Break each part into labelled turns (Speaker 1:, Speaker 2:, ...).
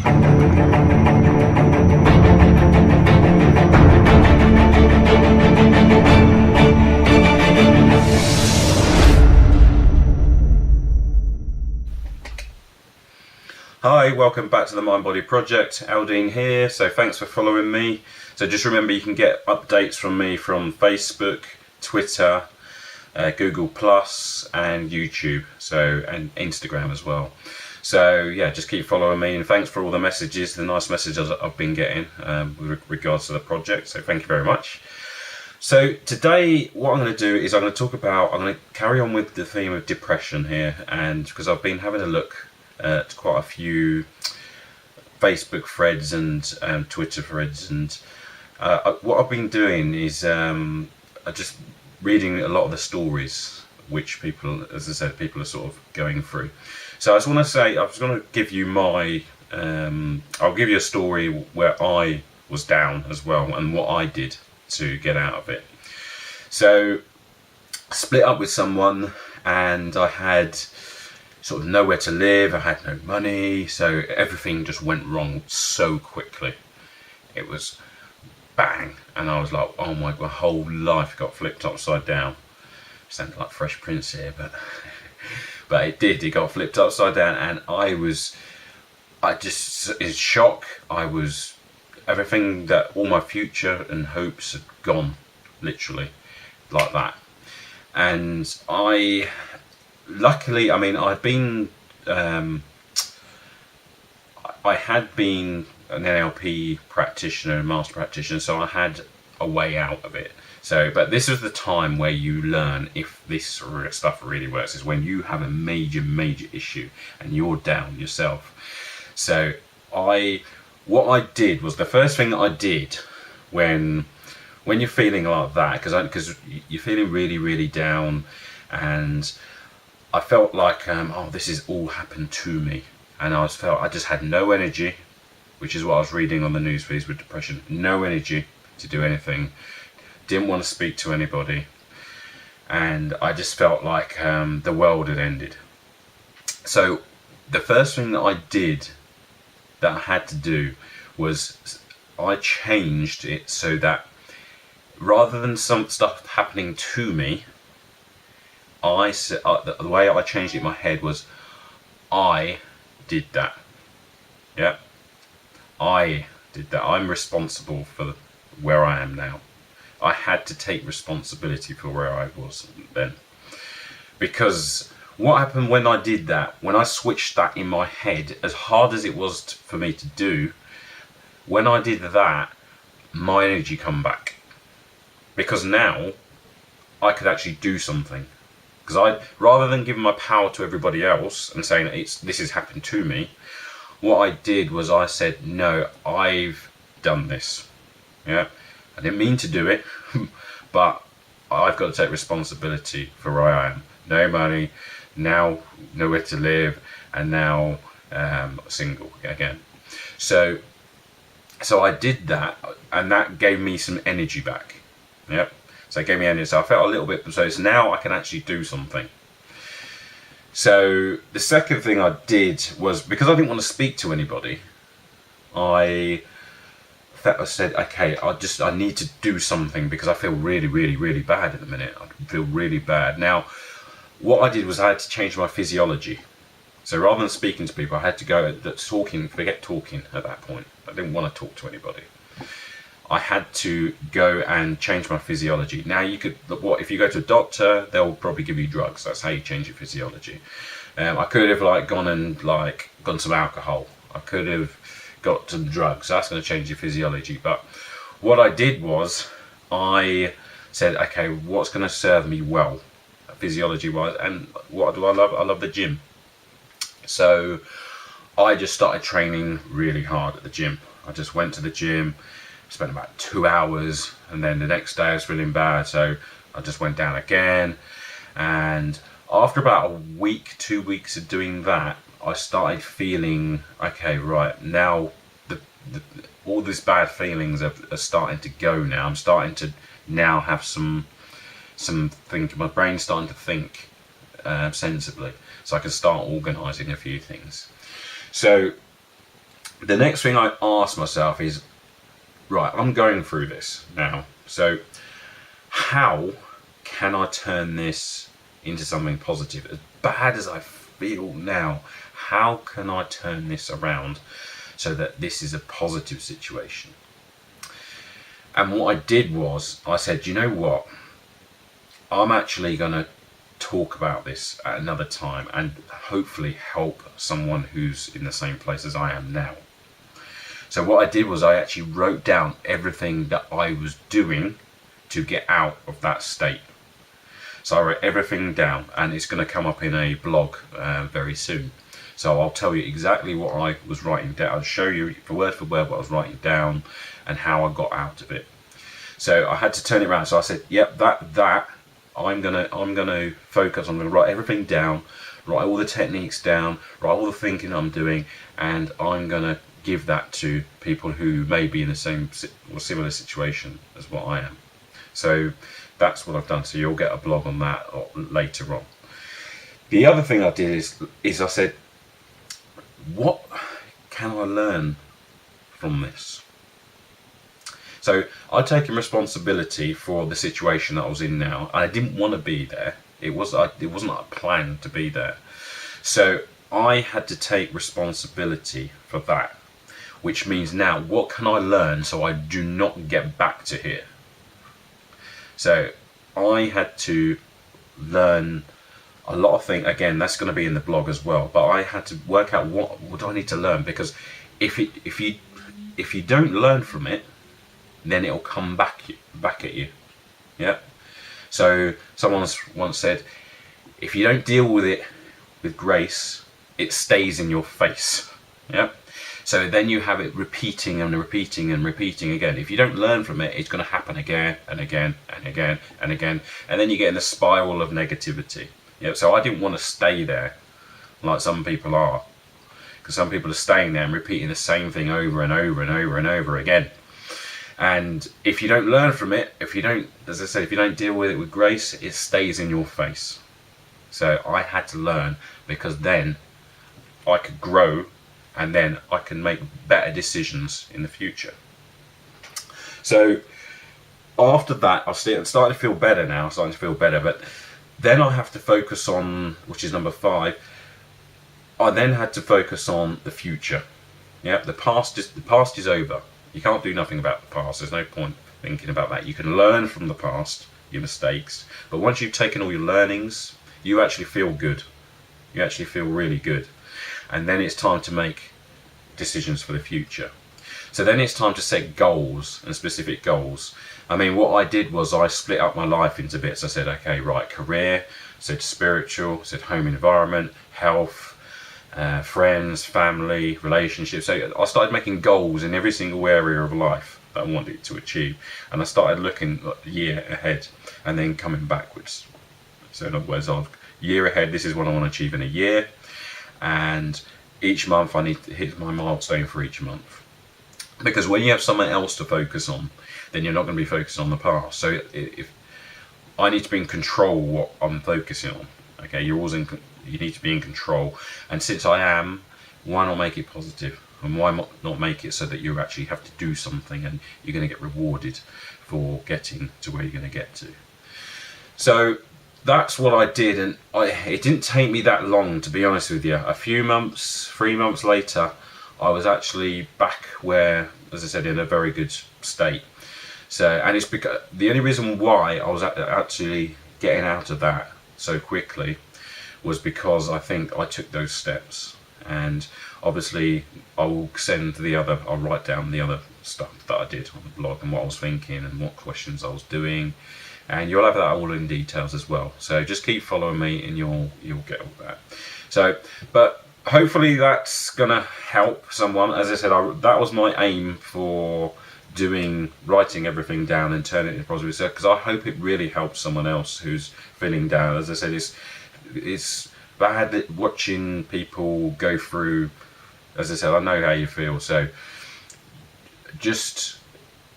Speaker 1: Hi, welcome back to the Mind Body Project. Aldine here, so thanks for following me. So just remember you can get updates from me from Facebook, Twitter, Google Plus and YouTube, and Instagram as well. So yeah, just keep following me, and thanks for all the messages, the nice messages I've been getting with regards to the project, so thank you very much. So today what I'm going to do is I'm going to carry on with the theme of depression here, and because I've been having a look at quite a few Facebook threads and Twitter threads, and what I've been doing is just reading a lot of the stories which people, as I said, people are sort of going through. So I just want to say, I was going to give you my, I'll give you a story where I was down as well and what I did to get out of it. So I split up with someone and I had sort of nowhere to live, I had no money, so everything just went wrong so quickly. It was bang, and I was like, oh my god, my whole life got flipped upside down. Sounded like Fresh Prince here, but it got flipped upside down, and I just in shock. Everything that all my future and hopes had gone, literally, like that. And luckily, I mean, I had been an NLP practitioner, a master practitioner, so I had a way out of it. So, but this was the time where you learn if this stuff really works, is when you have a major issue and you're down yourself. So what I did was, the first thing that I did when you're feeling like that, because you're feeling really down, and I felt like, this has all happened to me, and I just had no energy, which is what I was reading on the news feeds with depression. No energy to do anything, didn't want to speak to anybody, and I just felt like the world had ended. So the first thing that I did, that I had to do, was I changed it so that rather than some stuff happening to me, the way I changed it in my head was, I did that. Yeah, I did that. I'm responsible for where I am now. I had to take responsibility for where I was then. Because what happened when I did that, when I switched that in my head, as hard as it was for me to do, when I did that, my energy come back. Because now I could actually do something. Because rather than giving my power to everybody else and saying this has happened to me, what I did was I said, no, I've done this. Yeah, I didn't mean to do it, but I've got to take responsibility for where I am. No money, now nowhere to live, and now single again. So I did that, and that gave me some energy back. Yep. So it gave me energy. So I felt a little bit, so now I can actually do something. So the second thing I did was, because I didn't want to speak to anybody, I said, okay, I need to do something, because I feel really bad at the minute. I feel really bad. Now, what I did was I had to change my physiology. So rather than speaking to people, I had to go forget talking at that point. I didn't want to talk to anybody. I had to go and change my physiology. Now if you go to a doctor, they'll probably give you drugs. That's how you change your physiology. I could have gone some alcohol. I could have got some drugs. That's going to change your physiology. But what I did was I said, okay, what's going to serve me well, physiology wise, and what do I love? I love the gym. So I just started training really hard at the gym. I just went to the gym, spent about 2 hours, and then the next day I was feeling bad, so I just went down again. And after about a week, 2 weeks of doing that, I started feeling, okay, right, now all these bad feelings are starting to go now. I'm starting to now have some think, my brain's starting to think sensibly, so I can start organising a few things. So The next thing I ask myself is, right, I'm going through this now, so how can I turn this into something positive? As bad as I feel now, how can I turn this around so that this is a positive situation? And what I did was, I said, you know what? I'm actually going to talk about this at another time and hopefully help someone who's in the same place as I am now. So what I did was I actually wrote down everything that I was doing to get out of that state. So I wrote everything down, and it's going to come up in a blog very soon. So I'll tell you exactly what I was writing down. I'll show you for word what I was writing down and how I got out of it. So I had to turn it around. So I said, yep, that I'm gonna focus. I'm gonna write everything down, write all the techniques down, write all the thinking I'm doing, and I'm gonna give that to people who may be in the same or similar situation as what I am. So that's what I've done. So you'll get a blog on that later on. The other thing I did is I said, what can I learn from this? So I'd taken responsibility for the situation that I was in now. I didn't want to be there. It wasn't a plan to be there. So I had to take responsibility for that, which means now what can I learn so I do not get back to here? So I had to learn a lot of things. Again, that's going to be in the blog as well. But I had to work out what do I need to learn, because if you don't learn from it, then it'll come back at you. Yeah. So someone once said, if you don't deal with it with grace, it stays in your face. Yeah. So then you have it repeating and repeating and repeating again. If you don't learn from it, it's going to happen again and again and again and again, and then you get in a spiral of negativity. Yeah. So I didn't want to stay there like some people are, because some people are staying there and repeating the same thing over and over and over and over again. And if you don't learn from it, if you don't deal with it with grace, it stays in your face. So I had to learn, because then I could grow, and then I can make better decisions in the future. So after that, I'm starting to feel better now, but then I have to focus on, which is number 5, I then had to focus on the future. Yeah, the past is over. You can't do nothing about the past. There's no point thinking about that. You can learn from the past, your mistakes, but once you've taken all your learnings, you actually feel good. You actually feel really good. And then it's time to make decisions for the future. So then it's time to set goals, and specific goals. I mean, what I did was I split up my life into bits. I said, okay, right, career, said spiritual, said home environment, health, friends, family, relationships. So I started making goals in every single area of life that I wanted to achieve, and I started looking a year ahead and then coming backwards. So in other words, year ahead, this is what I want to achieve in a year, and each month I need to hit my milestone for each month. Because when you have someone else to focus on, then you're not going to be focused on the past. So if I need to be in control of what I'm focusing on. Okay, you need to be in control, and since I am, why not make it positive, and why not make it so that you actually have to do something and you're going to get rewarded for getting to where you're going to get to. So that's what I did, and it didn't take me that long, to be honest with you. A few months, 3 months later, I was actually back where, as I said, in a very good state. So, and it's because the only reason why I was actually getting out of that so quickly was because I think I took those steps. And obviously I'll write down the other stuff that I did on the blog, and what I was thinking and what questions I was doing, and you'll have that all in details as well. So just keep following me and you'll get all that. So, but hopefully that's gonna help someone. As I said, that was my aim for writing everything down and turning it into positive stuff, because I hope it really helps someone else who's feeling down. As I said, it's bad watching people go through. As I said, I know how you feel, so just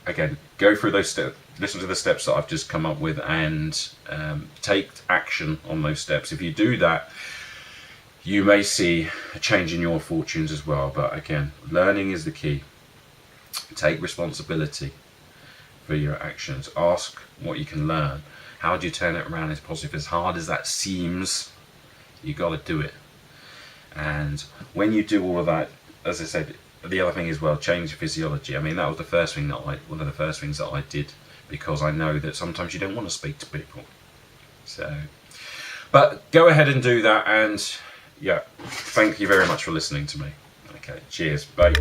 Speaker 1: again go through those steps, listen to the steps that I've just come up with, and take action on those steps. If you do that, you may see a change in your fortunes as well. But again, learning is the key. Take responsibility for your actions. Ask what you can learn. How do you turn it around into positive? As hard as that seems, you got to do it. And when you do all of that, as I said, the other thing is, well, change your physiology. I mean, that was the first thing that one of the first things that I did, because I know that sometimes you don't want to speak to people. So, but go ahead and do that. And yeah, thank you very much for listening to me. Okay, cheers, bye.